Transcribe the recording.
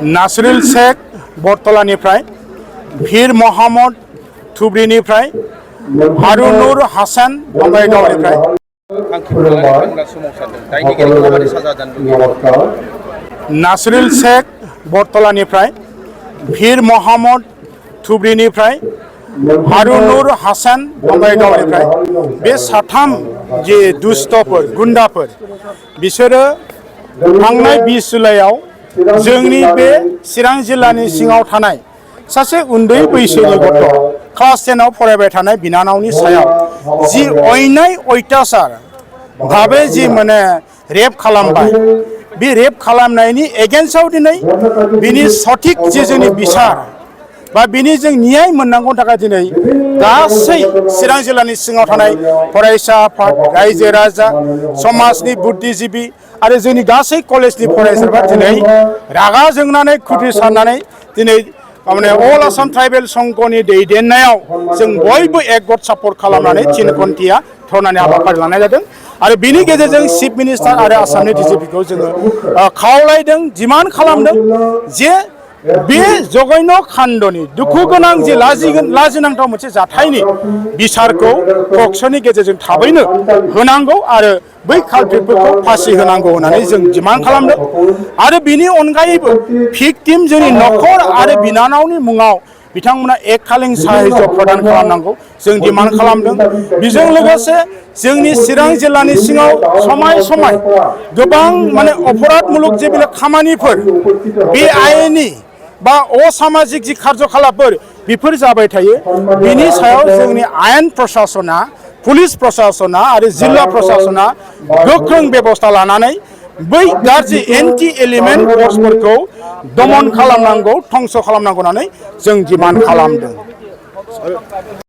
नासरुल शेख बरतलानिफ्राय, भीर मोहम्मद धुबरीनिफ्राय, हारुनुर हासान बङाइगावनिफ्राय। नासरुल शेख बरतलानिफ्राय, भीर मोहम्मद धुबरीनिफ्राय, हारुनुर हासान बङाइगावनिफ्राय। बे साथाम जे दुष्टफोर गुन्डाफोर बिसोरो थांनाय 20 जुलाइआव जोंनि बे चिरां जिल्लानि सिङाव थानाय सासे उन्दै बैसोनि गथ' क्लास 10 आव फरायबाय थानाय बिनानावनि सायाव जि अयनाय अयथाचार भाबे जि माने रेप खालामबाय, बे रेप खालामनायनि एगेन्स्टआव दिनै बिनि सঠিक जे जोंनि बिसार बा बिनि जों न्याय मोननांगौनि थाखाय दिनै गासै चिरां जिल्लानि सिङाव थानाय फरायसा आफाद, रायजो राजा, समाजनि बुद्धिजीबी आरो जोंनि गासै कलेजनि फरायसाफोरा दिनै रागा जोंनानै खुद्रिसारनानै दिनै माने अल आसाम ट्राइबेल संघनि दैदेननायाव जों बयबो एकगत सापर्ट खालामनानै 3 घन्टिया धरनानि हाबाफारि लानाय जादों आरो बिनि गेजेरजों चिफ मिनिस्टार आरो आसामनि डिजिपिखौ जोङो खावलायदों, डिमान्ड खालामदों जे बे जघन्य काण्डनि दुखु गोनां जे लाजिनांथाव मोनसे जाथायनि बिसारखौ पक्स'नि गेजेरजों थाबैनो होनांगौ आरो बै काल्प्रिटफोरखौ फासि होनांगौ होननानै जों डिमान्ड खालामदों। आरो बिनि अनगायैबो भिक्टिम जोंनि नखर आरो बिनानावनि मुङाव बिथांमोना एककालीन साहाय्य प्रदान खालामनांगौ जों डिमान्ड खालामदों। बेजों लोगोसे जोंनि चिरां जिल्लानि सिङाव समाय गोबां माने अपराधमूलक जेबो खामानिफोर बे आयेननि बा असामाजिक जि कार्यकलापफोर बेफोर जाबाय थायो। बिनि सायाव जोंनि आयेन प्रशासना, पुलिस प्रशासना आरो जिल्ला प्रशासना गोख्रों बेबस्था लानानै बै गाज्रि एन्टि एलिमेन्ट फर्सफोरखौ दमन खालामनांगौ, धंस' खालामनांगौ होननानै जों डिमान्ड खालामदों।